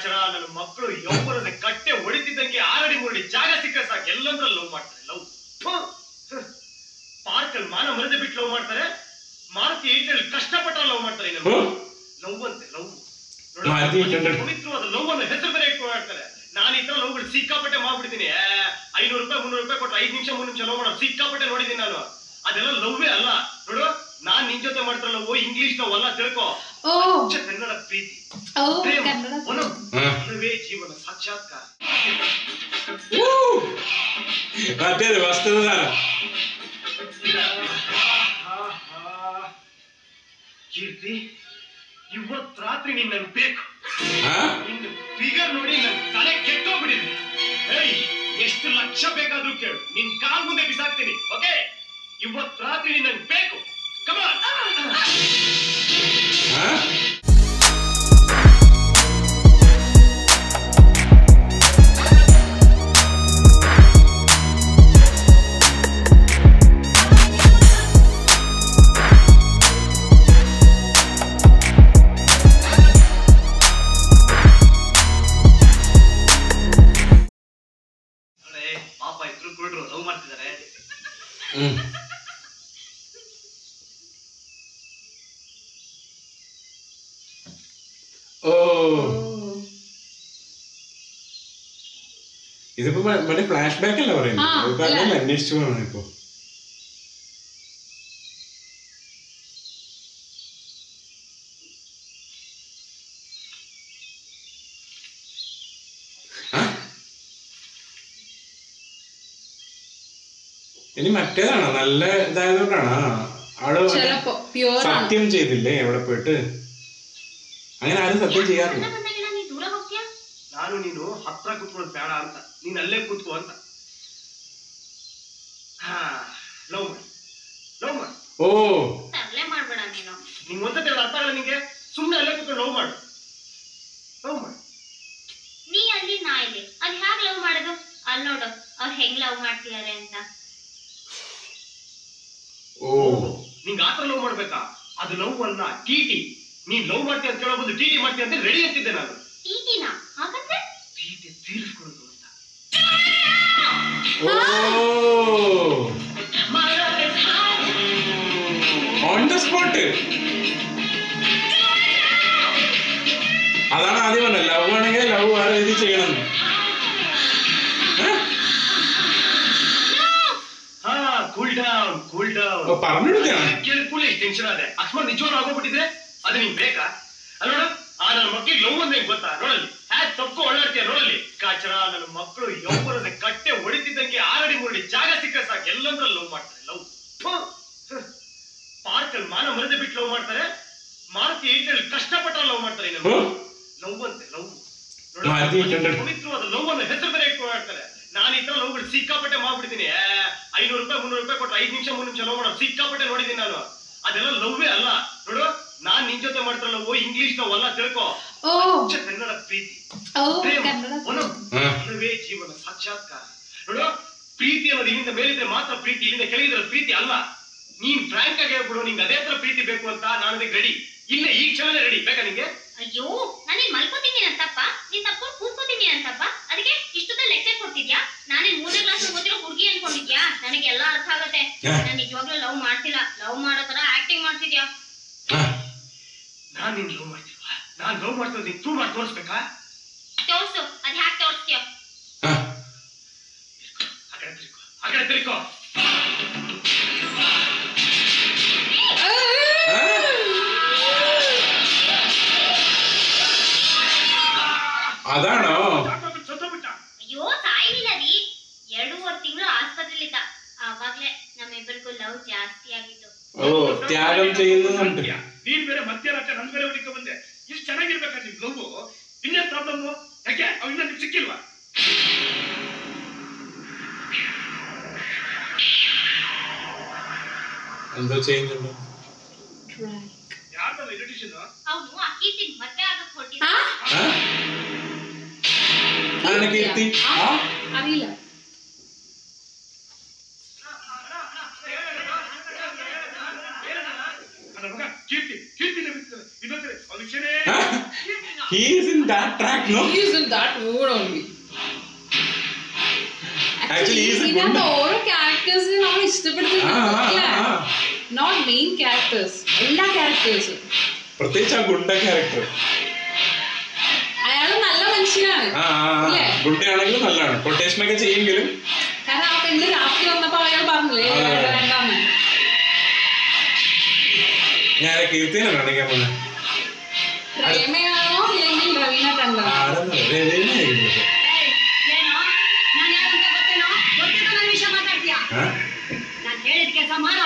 ಕಾಚರ ನನ್ನ ಮಕ್ಕಳು ಯೌವನದ ಕಟ್ಟೆ ಹೊಡಿತಿದ್ದಂಗೆ ಆರಡಿ ಮೂರಡಿ ಜಾಗ ಸಿಕ್ಕ ಸಾಕು ಎಲ್ಲಂದ್ರೂ ಲವ್ ಮಾಡ್ತಾರೆ. ಲವ್ ಪಾರ್ಕ್ ಅಲ್ಲಿ ಮಾನ ಮರದ ಬಿಟ್ಟು ಲವ್ ಮಾಡ್ತಾರೆ. ಮಾರುತಿ 8 ಕಷ್ಟಪಟ್ಟ ಲವ್ ಮಾಡ್ತಾರೆ. ಲವ್ ಅಂತೆ ಲವ್ ಪವಿತ್ರವಾದ ಲವ್ ಅನ್ನು ಹೆಸರು ಬೇರೆ ಇಟ್ಟು ಮಾಡ್ತಾರೆ. ನಾನು ಈ ತರ ಲವ್ಗಳು ಸಿಕ್ಕಾಪಟ್ಟೆ ಮಾಡ್ಬಿಡ್ತೀನಿ. 500 ರೂಪಾಯಿ 300 ರೂಪಾಯಿ ಕೊಟ್ಟು 5 ನಿಮಿಷ 3 ನಿಮಿಷ ಲವ್ ಮಾಡೋದು ಸಿಕ್ಕಾಪಟ್ಟೆ ನೋಡಿದೀನಿ ನಾನು. ಅದೆಲ್ಲ ಲವ್ವೇ ಅಲ್ಲ ನೋಡು. ನಾನ್ ನಿನ್ ಜೊತೆ ಮಾಡ್ತಾರ ಲವ್ ಇಂಗ್ಲಿಷ್ ಲವ್ ಅಲ್ಲ ತಿಳ್ಕೊ. ಕನ್ನಡ ಪ್ರೀತಿ ಒಲವೇ ಜೀವನ ಸಾಕ್ಷಾತ್ಕಾರ. ಕೀರ್ತಿ ಇವತ್ ರಾತ್ರಿ ನೀನ್ ನನ್ ಬೇಕು. ನಿನ್ನ ಫಿಗರ್ ನೋಡಿ ನನ್ ತಲೆ ಕೆಟ್ಟೋಗ್ಬಿಟ್ಟಿದೆ. ಎಷ್ಟು ಲಕ್ಷ ಬೇಕಾದ್ರೂ ಕೇಳು, ನಿನ್ ಕಾಲ್ ಮುಂದೆ ಬಿಸಾಕ್ತೀನಿ. ಓಕೆ, ಇವತ್ ರಾತ್ರಿ ನೀನ್ ನನ್ ಬೇಕು. ಕಮಾನ್. ಪಾಪ ಇದ್ರು ಕುರುಡ್ರು ಲವ್ ಮಾಡ್ತಿದ್ದಾರೆ. ഇതിപ്പോ മറ്റേ ഫ്ലാഷ് ബാക്ക് അല്ല പറയുന്നത്. അന്വേഷിച്ചു പോകണം ഇപ്പൊ. ഇനി മറ്റേതാണോ നല്ല ഇതായതുകൊണ്ടാണോ അവള് സത്യം ചെയ്തില്ലേ എവിടെ പോയിട്ട്? അങ്ങനെ ಆരും ಸತ್ಯ ചെയ്യാറിಲ್ಲ. ನಾನು ನೀನು ಹತ್ರ ಕೂತ್ಕೊಳ್ಳೋದು ಬೇಡ ಅಂತ, ನೀನ್ ಅಲ್ಲೇ ಕೂತ್ಕೋ ಅಂತ. ಲವ್ ಮಾಡಿ ಲವ್ ಮಾಡಿ. ಓ ಅಲ್ಲೇ ಮಾಡ್ಬೇಡ ನೀನು. ನಿಂಗೆ ಒಂದ್ಸತಿ ಅರ್ಥ ಆಗಲ್ಲ ನಿಂಗೆ. ಸುಮ್ಮನೆ ಅಲ್ಲೇ ಕೂತ್ಕೊಂಡು ಲವ್ ಮಾಡು. ಲವ್ ಮಾಡಿ. ನೀ ಅಲ್ಲಿ ನಾ ಇಲ್ಲಿ. ಅದ್ ಹ್ಯಾಗ್ ಲವ್ ಮಾಡೋದು? ಅಲ್ಲಿ ನೋಡು ಅವ್ರು ಹೆಂಗ್ ಲವ್ ಮಾಡ್ತಿದ್ದಾರೆ ಅಂತ. ಓ ನಿಂಗೆ ಆತರ ಲವ್ ಮಾಡ್ಬೇಕಾ? ಅದು ಲವ್ ಅಲ್ಲ, ಟಿಟಿ. ನೀನ್ ಲವ್ ಮಾಡ್ತೀಯ ಅಂತ ಕೇಳೋ ಬಂದು ಟಿಟಿ ಮಾಡ್ತೀಯ ಅಂತ ರೆಡಿ ಅಂತಿದ್ದೆ ನಾನು. ಟಿಟಿನಾ? ಹಾಗಂದ್ರೆ ಟಿಟಿ ತೀರಿಸ್ಕೊಳ್ಳೋದು ಅಂತ. On the spot. അതാണ് ആദ്യം പറഞ്ഞത്, ലവ് ആണെങ്കിൽ ലവ് വേറെ രീതി ചെയ്യണം. ಕೇಳಿಕೊಳ್ಳಿ ಟೆನ್ಷನ್ ಆದೆ. ಅಕಸ್ಮಾತ್ ನಿಜವಾಗ್ಲೂ ಆಗೋಗ್ಬಿಟ್ಟಿದ್ರೆ ಅದು ನಿಂಗೆ ಬೇಕಾ? ಅಲ್ಲ ನೋಡು, ಆ ನನ್ನ ಮಕ್ಳಿಗೆ ಲವ್ ಅಂದ್ರೆ ಗೊತ್ತಾ? ನೋಡಲ್ಲಿ ಹ್ಯಾಕ್ ತಪ್ಪು ಓಡಾಡ್ತೀಯ ನೋಡಲ್ಲಿ. ಕಾಚರ ನನ್ನ ಮಕ್ಕಳು ಯೌವನದ ಕಟ್ಟೆ ಹೊಡಿತಿದ್ದಂಗೆ ಆರಡಿ ಮೂರಡಿ ಜಾಗ ಸಿಕ್ಕ ಸಾಕು ಎಲ್ಲಂದ್ರೂ ಲವ್ ಮಾಡ್ತಾರೆ. ಲವ್ ಪಾರ್ಕ್ ಅಲ್ಲಿ ಮಾನ ಮರದ ಬಿಟ್ಟು ಲವ್ ಮಾಡ್ತಾರೆ. ಮಾರುತಿ 8 ಕಷ್ಟಪಟ್ಟ ಲವ್ ಮಾಡ್ತಾರೆ. ಲವ್ ಅಂತೆ ಲವ್ ಪವಿತ್ರವಾದ ಲವ್ ಅನ್ನು ಹೆಸರು ಬೇರೆ ಇಟ್ಟು ಮಾಡ್ತಾರೆ. ನಾನು ಈ ತರ ಲವ್ಗಳು ಸಿಕ್ಕಾಪಟ್ಟೆ ಮಾಡ್ಬಿಡ್ತೀನಿ. 500 ರೂಪಾಯಿ 300 ರೂಪಾಯಿ ಕೊಟ್ಟು 5 ನಿಮಿಷ 3 ನಿಮಿಷ ಲವ್ ಮಾಡೋದು ಸಿಕ್ಕಾಪಟ್ಟೆ ನೋಡಿದೀನಿ ನಾನು. ಅದೆಲ್ಲ ಲವ್ವೇ ಅಲ್ಲ ನೋಡು. ನಾನ್ ನಿನ್ ಜೊತೆ ಮಾಡ್ತಾರ ಲವ್ ಇಂಗ್ಲಿಷ್ ಲವ್ ಅಲ್ಲ ತಿಳ್ಕೊ. ಕನ್ನಡ ಪ್ರೀತಿ ಒಲವೇ ಜೀವನ ಸಾಕ್ಷಾತ್ಕಾರ. ನೋಡು, ಪ್ರೀತಿ ಅನ್ನೋದು ಇಲ್ಲಿಂದ ಮೇಲಿದ್ರೆ ಮಾತ್ರ ಪ್ರೀತಿ, ಇಲ್ಲಿಂದ ಕೆಳಗಿದ್ರೆ ಪ್ರೀತಿ ಅಲ್ಲ. ನೀನ್ ಫ್ರಾಂಕ್ ಆಗಿ ಹೇಳ್ಬಿಡು, ನಿಂಗೆ ಅದೇ ತರ ಪ್ರೀತಿ ಬೇಕು ಅಂತ. ನಾನು ಅದಕ್ಕೆ ರೆಡಿ. ಇಲ್ಲೇ ಈ ಕ್ಷಣನೇ ರೆಡಿ. ಬೇಕಾ ನಿಂಗೆ? ಅಯ್ಯೋ, ನಾನೇನ್ ಮಲ್ಕೋತೀನಿ ಅಂತಪ್ಪ, ನೀನ್ ತಪ್ಕೊಂಡು ಕೂತ್ಕೋತೀನಿ ಅಂತಪ್ಪ. ಅದಕ್ಕೆ ಇಷ್ಟುದ ಲೆಕ್ಚರ್ ಕೊಡ್ತಿದ್ಯಾ? ನಾನೇನ್ 3ನೇ ಕ್ಲಾಸ್ ಓದಿರೋ ಹುಡುಗಿ ಅನ್ಕೊಂಡಿದ್ಯಾ? ನನಗೆ ಎಲ್ಲ ಅರ್ಥ ಆಗತ್ತೆ. ನಾನು ನಿಜವಾಗ್ಲೂ ಲವ್ ಮಾಡ್ತಿಲ್ಲ. ಲವ್ ಮಾಡೋ ತರ ಆಕ್ಟಿಂಗ್ ಮಾಡ್ತಿದ್ಯಾ? ನಾನ್ ನಿನ್ ಲವ್ ಮಾಡ್ತೀವ? ನಾನ್ ಲವ್ ಮಾಡ್ತಿರೋದು ನೀನ್ ಪ್ರೂವ್ ಮಾಡಿ ತೋರಿಸ್ಬೇಕಾ? ತೋರ್ಸು. ಅದ್ ಹ್ಯಾಕ್ ತೋರಿಸ್ತೀಯ? ಆ ಕಡೆ ತಿರ್ಕೋ. ಅದಾಣೋ? ಅಯ್ಯೋ ಸಾಯಿಲ್ಲ ರೀ. 2.5 ತಿಂಗಳು ಆಸ್ಪತ್ರೆಲಿದ್ದ. ಆವಾಗ್ಲೇ ನಮ್ಮಿಬ್ಬರಿಗೂ ಲವ್ ಜಾಸ್ತಿ ಆಗಿತ್ತು. ಓ ತ್ಯಾಗಂ ചെയ്യുന്നുണ്ട്. ನೀನ್ ಬೇರೆ ಮಧ್ಯರಾತ್ರಿ ನನ್ ಬೇರೆ ಹುಡುಕ ಬಂದೆ. ಇಷ್ಟು ಚೆನ್ನಾಗಿರ್ಬೇಕಾ ನಿಮ್ ಲವ್? ಇನ್ನೇನ್ ಪ್ರಾಬ್ಲಮ್? ಯಾಕೆ ಅವ್ ಇನ್ನ ನಿಮ್ಗೆ ಸಿಕ್ಕಿಲ್ವಾ? എന്തോ ചെയ്യുന്നുണ്ട്. ಯಾರ್ದಲ್ಲ ಇನ್ವಿಟೇಷನ್? ಅವನು ಆ ಕೀರ್ತಿ ಮದ್ವೆ ಆಗಕ್ ಹೊರಟಿದ್ದ. ആരാണ് കീർത്തി? അറിയില്ല. ನನ್ನ ಮಗ ಕೀರ್ತಿ ಇನ್ನೊಂದ್ಸರಿ ವಿಷಯನೇ He is in that track, no? He is in that mood only. Actually, he is a ഇതിനകത്ത് good. ഓരോ ക്യാരക്ടേഴ്സിനെ നമ്മൾ ഇഷ്ടപ്പെടുത്തുന്നില്ല. നോട്ട് മെയിൻ ക്യാരക്ടേഴ്സ്, എല്ലാ ക്യാരക്ടേഴ്സും. പ്രത്യേകിച്ച് ആ ഗുണ്ട ക്യാരക്ടർ. അയാള് നല്ല മനുഷ്യനാണ്. ഗുണ്ടയാണെങ്കിലും നല്ലതാണ്. കൊട്ടേഷൻ ഒക്കെ ചെയ്യെങ്കിലും. കാരണം ആ പെണ്ണ് രാത്രി വന്നപ്പോ അയാൾ പറഞ്ഞില്ലേ വേണ്ടാന്ന്. ഞാൻ കീർത്തിനെ കാണിക്കാൻ പോന്നെ. പ്രേമയാണോ ഇല്ലെങ്കിൽ രവീന കണ്ടോ? ನಾನು ಹೇಳಿದ ಕೆಲಸ ಮಾಡೋ.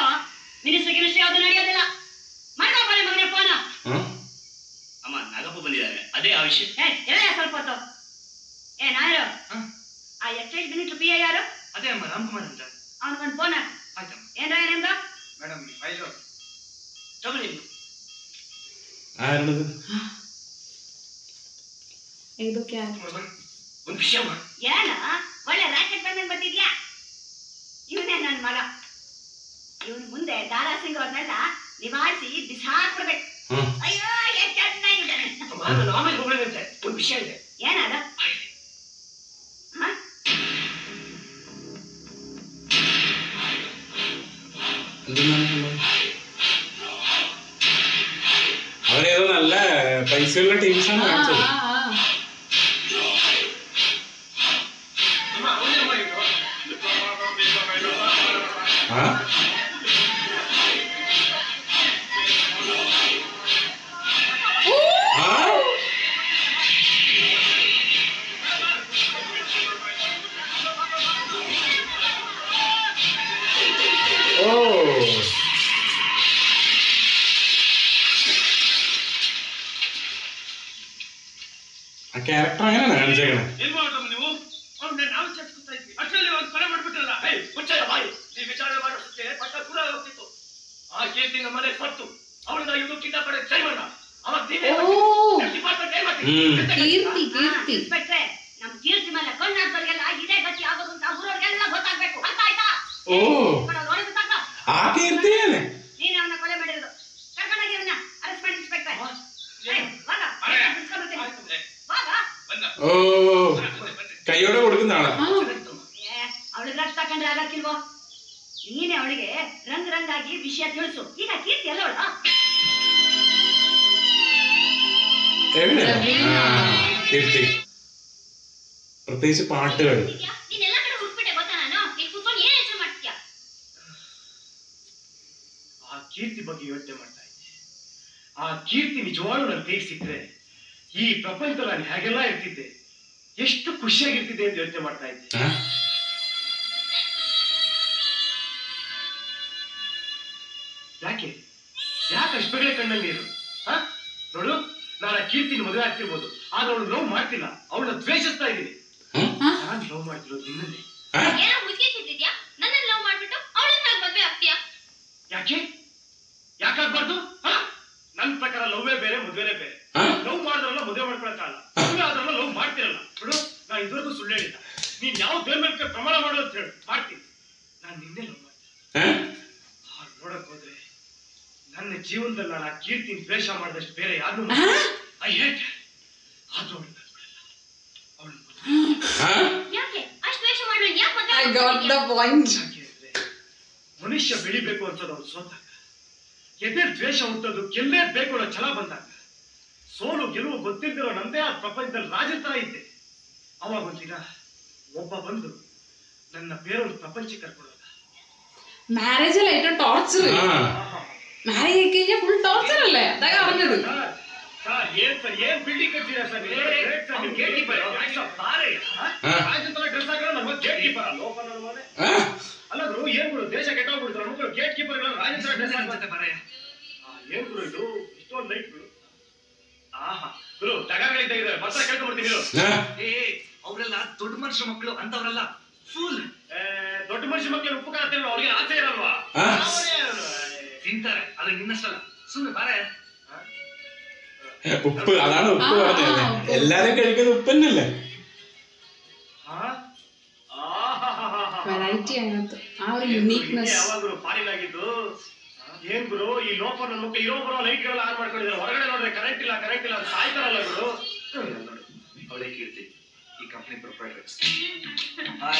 ಮಿನಿಸ್ಟ್ರಿ ಯಾವ್ದು ನಡೆಯೋದಿಲ್ಲ. ಮಾಡ್ಕೋ ಬರೀ ಮಗನೇ ಫೋನ್. ಅಮ್ಮ ನಾಗಪ್ಪ ಬಂದಿದ್ದಾರೆ, ಅದೇ ಆ ವಿಷಯ. ಸ್ವಲ್ಪ ಹೊತ್ತು. ನಾರು ಆ ಎಕ್ಸೈಸ್ ಮಿನಿಸ್ಟರ್ ಪಿ ಯಾರು? ಅದೇ ಅಮ್ಮ, ರಾಮ್ಕುಮಾರ್ ಅಂತ. ಅವನಿಗೊಂದು ಫೋನ್ ಹಾಕು. ಆಯ್ತಮ್ಮ. ಏನ್ರ ನಿಮ್ದು? ಮೇಡಮ್ ಫೈಲ್ ತಗೊಳ್ಳಿ. ആരാണത്? ഏതോ ക്യാരക്ടർ. ಒಂದು ವಿಷಯ ಅಮ್ಮ. ಏನ ಒಳ್ಳೆ ರಾಕೆಟ್ ಬಂದಂಗ್ ಬರ್ತಿದ್ಯಾ? ಇವನೇ ನನ್ನ ಮಗ. ಇವನ್ ಮುಂದೆ ದಾರಾ ಸಿಂಗ್ ಅವ್ರನ್ನೆಲ್ಲ ನಿವಾರಿಸಿ ಬಿಸಾಕ್ಬಿಡ್ಬೇಕು. ಅಯ್ಯೋ ಎಷ್ಟು ಚೆನ್ನಾಗಿದ್ದಾನೆ. ಆಮೇಲೆ ಹೋಗೋಣಂತೆ, ಒಂದು ವಿಷಯ ಇದೆ. ಏನದ? അവരേതോ നല്ല പൈസയുള്ള ടീംസാണ് കാണിച്ചത്. ಆ ಕ್ಯಾರೆಕ್ಟರ್ അങ്ങനെയാണ് കാണിച്ചേക്കണേ. ಏನ್ ಮಾಡೋದು ನೀವು? ನಾವು ಚರ್ಚಿಸ್ತಾ ಇದ್ವಿ, ಅಷ್ಟರಲ್ಲಿ ಒಂದು ಕೊಲೆ ಮಾಡ್ಬಿಟ್ರಲ್ಲ. ಮುಚ್ಚಾಯ ಬಾಯಿ. ಈ ವಿಚಾರ ಮಾಡೋದಕ್ಕೆ ಪಟ್ಟ ಕೂಡ ಹೋಗ್ತಿತ್ತು. ಆ ಕೀರ್ತಿ ನಮ್ಮನೆ ಸತ್ತು ಅವಳನ್ನ ಇವ್ರು ಕಿಡ್ನಾಪ್ ಮಾಡಿ ಟ್ರೈ ಮಾಡ. ಅವಾಗ ಡಿಪಾರ್ಟ್ಮೆಂಟ್ ಏನ್ ಮಾಡ್ತೀವಿ? ಇನ್ಸ್ಪೆಕ್ಟ್ರೆ, ನಮ್ ಕೀರ್ತಿ ಮೇಲೆ ಕಣ್ಣಾಡ್ದವ್ರಿಗೆಲ್ಲ ಇದೇ ಗತಿ ಆಗೋದು ಅಂತ ಊರವ್ರಿಗೆಲ್ಲ ಗೊತ್ತಾಗ್ಬೇಕು. ಅರ್ಥ ಆಯ್ತಾ? ಆ ಕೀರ್ತಿಯೇನೆ ನೀನು ಅವನ್ನ ಕೊಲೆ ಮಾಡಿರೋದು. ಕರ್ಕೊಂಡೋಗಿ ಅವನ್ನ ಅರೆಸ್ಟ್ ಮಾಡಿ ಇನ್ಸ್ಪೆಕ್ಟ್ರೆ. ഓ കൈയോടെ കൊടുക്കുന്ന ആളാ. ಅವಳಿಗೆ ರಕ್ತ ಕಂಡ್ರೆ ಆಗಕ್ಕಿಲ್ವೋ? ನೀನೆ ಅವಳಿಗೆ ರಂಗಾಗಿ ವಿಷಯ ತಿಳಿಸು. ಈಗ ಕೀರ್ತಿ ಎಲ್ಲ ಅವಳ കീർത്തി പ്രത്യേകിച്ച് പാട്ടുകൾ. ನೀನೆಲ್ಲ ಕಡೆ ಹುಡುಕ್ಬಿಟ್ಟೆ ಗೊತ್ತಾ ನಾನು? ಇಲ್ಲಿ ಕೂತ್ಕೊಂಡು ಏನ್ ಯೋಚನೆ ಮಾಡ್ತೀಯ? ಆ ಕೀರ್ತಿ ಬಗ್ಗೆ ಯೋಚನೆ ಮಾಡ್ತಾ ಇದ್ದೆ. ಆ ಕೀರ್ತಿ ನಿಜವಾಗ್ಲೂ ನನ್ನ ಕೈಗೆ ಸಿಕ್ಕರೆ ಈ ಪ್ರಪಂಚದಲ್ಲಿ ನಾನು ಹೇಗೆಲ್ಲ ಇರ್ತಿದ್ದೆ, ಎಷ್ಟು ಖುಷಿಯಾಗಿರ್ತಿದ್ದೆ ಅಂತ ಯೋಚನೆ ಮಾಡ್ತಾ ಇದ್ದೆ. ಯಾಕೆ ಅಷ್ಟು ಬೇಗನೆ ಕಣ್ಣಲ್ಲಿ ನೀರು? ನೋಡು, ನಾನು ಆ ಕೀರ್ತಿನ ಮದುವೆ ಆಗ್ತಿರ್ಬೋದು, ಆದ್ರೆ ಅವಳು ಲವ್ ಮಾಡ್ತಿಲ್ಲ, ಅವಳನ್ನ ದ್ವೇಷಿಸ್ತಾ ಇದ್ದೀನಿ. ನಾನು ಲವ್ ಮಾಡ್ತಿರೋದು ನಿನ್ನನ್ನೇ. ಏನೋ ಮುಚ್ಚಿಗೆ ಸುತ್ತಿದ್ಯಾ? ನನ್ನನ್ನ ಲವ್ ಮಾಡ್ಬಿಟ್ಟು ಅವಳನ್ನ ಮದುವೆ ಆಗ್ತೀಯಾ? ಯಾಕಾಗ್ಬಾರ್ದು? ನನ್ನ ಪ್ರಕಾರ ಲವ್ವೇ ಬೇರೆ, ಮದುವೆನೇ ಬೇರೆ. ಲವ್ ಮಾಡಿದ್ರಲ್ಲ ಮದುವೆ ಮಾಡ್ಕೊಳಕ್ಕಾಗಲ್ಲ, ಮದುವೆ ಆದ್ರಲ್ಲ ಲವ್ ಮಾಡ್ತಿರಲ್ಲ. ನೋಡು, ನಾನು ಇದುವರೆಗೂ ಸುಳ್ಳು ಹೇಳಿಲ್ಲ. ನೀನ್ ಯಾವ ದೇವ್ರ ಮೇಲೆ ಪ್ರಮಾಣ ಮಾಡೋದು ಅಂತ ಹೇಳಿ ಮಾಡ್ತೀನಿ. ನಾನು ನಿನ್ನೆ ಲವ್ ಮಾಡ್ತೀನಿ. ನೋಡಕ್ ಹೋದ್ರೆ ನನ್ನ ಜೀವನದಲ್ಲಿ ನಾನು ಆ ಕೀರ್ತಿನ ದ್ವೇಷ ಮಾಡಿದಷ್ಟು ಬೇರೆ ಯಾರು ಐ ಹೇಟ್. ಆದ್ರೂ ಯಾಕೆ ಅಷ್ಟು ದ್ವೇಷ ಮಾಡೋದು? ಯಾಕೆ I got the point. ಮನುಷ್ಯ ಬೆಳಿಬೇಕು ಅನ್ಸೋದು ಅವ್ನು ಸೋತಾಗ, ಎದೆ ದ್ವೇಷ ಹುಟ್ಟೋದು ಗೆಲ್ಲೇಬೇಕು ಅನ್ನೋ ಛಲ ಬಂದಾಗ, ಸೋಲು ಗೆಲುವು ಗೊತ್ತಿದ್ದಿರೋ ನಂದೇ ಆ ಪ್ರಪಂಚದಲ್ಲಿ ರಾಜತರ ಇದ್ದೆ. ಅವಾಗ ಒಂದಿನ ಒಬ್ಬ ಬಂದು ನನ್ನ ಬೇರೊಂದು ಪ್ರಪಂಚಕ್ಕೆ ಕರ್ಕೊಳ್ಳೋದ. ಮ್ಯಾರೇಜ್ ಅಲ್ಲ ഏറ്റവും ടോർച്ചർ. ಮ್ಯಾರೇಜ್ ಆಗಿ ಫುಲ್ ಟೋರ್ಚರ್ ಅല്ലേ ಅದಾಗ ಅವನದು. ಏನ್ ಬಿಲ್ಡಿಂಗ್ ಕಟ್ತೀರಾ ಸರ್? ಗೇಟ್ ಕೀಪರ್ ಡ್ರೆಸ್ ಹಾಕಿದ್ರೆ ನಮ್ಮ ಗೇಟ್ ಕೀಪರ್ ಅಲ್ಲ ಗುರು. ಏನ್ ಗುರು ದೇಶ ಕೆಟ್ಟೋಗ್ಬಿಡ್ತಾರೆ ಮಕ್ಕಳು. ಗೇಟ್ ಕೀಪರ್ ರಾಜೇಂದ್ರ ಡ್ರೆಸ್ ಹಾಕ್ತಾರೆ ಬರ. ಏನ್ ಗುರು ಇದು ಇಷ್ಟೊಂದು ಲೈಟ್ ಗುರು? ಗುರು ಜಗಗಳಿದ್ದ ಇದೆ, ಮಾತ್ರ ಕೇಳ್ಕೊಂಡ್ಬಿಡ್ತೀನಿ. ಅವರೆಲ್ಲ ದೊಡ್ಡ ಮನುಷ್ಯ ಮಕ್ಕಳು ಅಂತವ್ರಲ್ಲ, ಫುಲ್ ದೊಡ್ಡ ಮನುಷ್ಯ ಮಕ್ಕಳು ಉಪ್ಪು ಖಾರ ತಿನ್ನೋ ಅವ್ರಿಗೆ ಆಸೆ ಇರಲ್ವಾ? ತಿಂತಾರೆ, ಅದ್ರ ನಿನ್ನಷ್ಟಲ್ಲ. ಸುಮ್ಮನೆ ಬಾರ. ഉപ്പ്, അതാണ് ഉപ്പ് പറഞ്ഞത്. എല്ലാരും കഴിക്കുന്നത് ഉപ്പ് തന്നെയല്ലേ? ವೆರೈಟಿ ಆಗಿತ್ತು ಆ ಒಂದು ಯುನೀಕ್ನೆಸ್. ಯಾವಾಗಲೂ ಫಾರಿನ್ ಆಗಿದ್ದು. ಏನ್ ಗುರು ಈ ಲೋಫರ್ ನನ್ನ ಮಕ್ಕಳು ಇರೋ ಬರೋ ಲೈಟ್ಗಳೆಲ್ಲ ಆನ್ ಮಾಡ್ಕೊಂಡಿದ್ದಾರೆ. ಹೊರಗಡೆ ನೋಡಿದ್ರೆ ಕರೆಂಟ್ ಇಲ್ಲ ಸಾಯ್ತಾರಲ್ಲ ಗುರು. fried rice. Hi.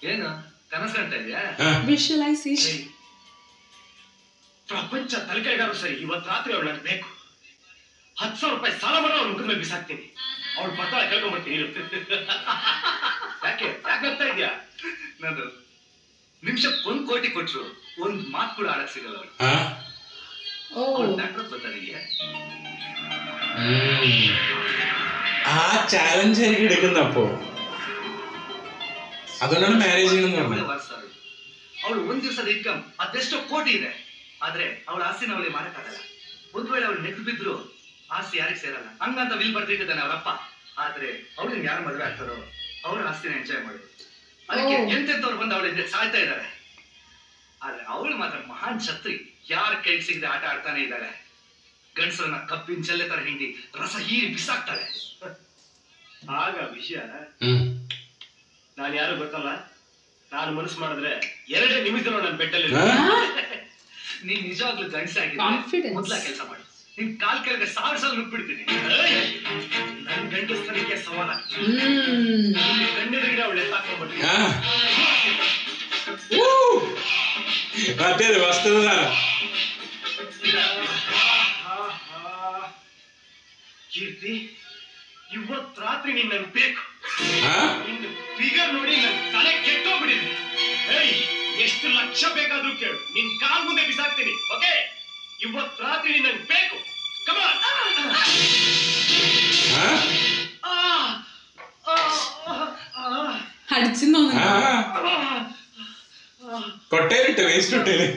ಏನು ಕನಸು ಕಾಣ್ತಾ ಇದೆಯಾ? ವಿಷುವಲೈಸೇಷನ್. ಪ್ರಪಂಚ ತಲೆಕೆಳಗಾರು ಸರಿ, ಇವತ್ತು ರಾತ್ರಿ ಅವಳು ನನಗೆ ಬೇಕು. 10,000 ರೂಪಾಯಿ ಸಾಲ ಮಾಡಿ ಅವ್ಳ ಮುಖದ ಮೇಲೆ ಬಿಸಾಕ್ತೀನಿ. ಅವಳು ಬತ್ತಾಳ ಕೇಳ್ಕೊಂಡ್ಬರ್ತೀನಿ. ಯಾಕೆ ಯಾಕಂತ ಇದ್ಯಾ? ನಾನು ನಿಮಿಷಕ್ಕೆ 1 ಕೋಟಿ ಕೊಟ್ರು ಒಂದ್ ಮಾತು ಕೂಡ ಆಡಕ್ ಸಿಗಲ್ಲ ಅವಳು. ಡಾಕ್ಟರ್ ಗೊತ್ತಾಗಿದೆಯಾ? ആ ചാലഞ്ച് എനിക്ക് എടുക്കുന്നപ്പോ അതുകൊണ്ടാണ് ಮ್ಯಾರೇಜ್ ಅವಳು ಒಂದ್ ದಿವಸದ ಇನ್ಕಮ್ ಅದೆಷ್ಟೋ ಕೋಟಿ ಇದೆ. ಆದ್ರೆ ಅವಳ ಆಸ್ತಿನ ಅವಳಿಗೆ ಮಾಡಕ್ಕಾಗಲ್ಲ. ಒಂದ್ ವೇಳೆ ಅವಳು ನೆಟ್ಟು ಬಿದ್ರು ಆಸ್ತಿ ಯಾರಿಗೆ ಸೇರಲ್ಲ. ಹಂಗಂತ ವಿಲ್ ಬರ್ದಿಟ್ಟಿದ್ದಾನೆ ಅವರಪ್ಪ. ಆದ್ರೆ ಅವಳಿಗೆ ಯಾರು ಮದುವೆ ಆಗ್ತಾರೋ ಅವ್ರ ಆಸ್ತಿನ ಎಂಜಾಯ್ ಮಾಡೋದು. ಅದಕ್ಕೆ ಎಂತೆಂತವ್ರು ಬಂದು ಅವಳಿಂದ ಸಾಯ್ತಾ ಇದ್ದಾರೆ. ಆದ್ರೆ ಅವಳು ಮಾತ್ರ ಮಹಾನ್ ಛತ್ರಿ. ಯಾರ ಕೈಗೆ ಸಿಗದೆ ಆಟ ಆಡ್ತಾನೆ ಇದ್ದಾಳೆ. ಗಂಡಸರನ್ನ ಕಬ್ಬಿನ ಚೆಲ್ಲೆ ತರ ಹಿಂಡಿ ರಸ ಹೀರಿ ಬಿಸಾಕ್ತಾಳೆ. ಆಗ ವಿಷಯ ನಾನು ಯಾರು ಗೊತ್ತಲ್ಲ. ನಾನು ಮನಸ್ಸು ಮಾಡಿದ್ರೆ 2 ನಿಮಿಷದಲ್ಲಿ ನನ್ನ ಬೆಟ್ಟಲ್ಲಿ ನೀನ್ ನಿಜವಾಗ್ಲೂ ಗಂಡಸಾಗಿದ್ರೆ ಮೊದ್ಲ ಕೆಲಸ ಮಾಡಿ. ನಿನ್ ಕಾಲ್ ಕೆಳಗೆ 1000 ಸಲ ನುಗ್ಬಿಡ್ತೀನಿ. ನನ್ ಗಂಡಸ್ತನಕ್ಕೆ ಸವಾಲ. ಗಂಡನಿಗೆ ಅವಳು ಎತ್ತಾಕೊಂಡ್ಬಿಡ್ತೀನಿ. ಮತ್ತೆ ವಸ್ತುದ ಕೀರ್ತಿ, ಇವತ್ತು ರಾತ್ರಿ ನೀನ್ ನನ್ ಬೇಕು. ನಿನ್ನ ಫಿಗರ್ ನೋಡಿ ನನ್ ತಲೆ ಕೆಟ್ಟೋಗ್ಬಿಟ್ಟಿದೆ. ಎಷ್ಟು ಲಕ್ಷ ಬೇಕಾದ್ರೂ ಕೇಳು, ನಿನ್ ಕಾಲ್ ಮುಂದೆ ಬಿಸಾಕ್ತೀನಿ. ಓಕೆ, ಇವತ್ತು ರಾತ್ರಿ ನೀನ್ ನನ್ ಬೇಕು. ಕಮಾನ್. അടിച്ചെന്ന് തോന്നുന്നു. കൊട്ടയിലിട്ട് വേസ്റ്റ് ഇട്ടേല്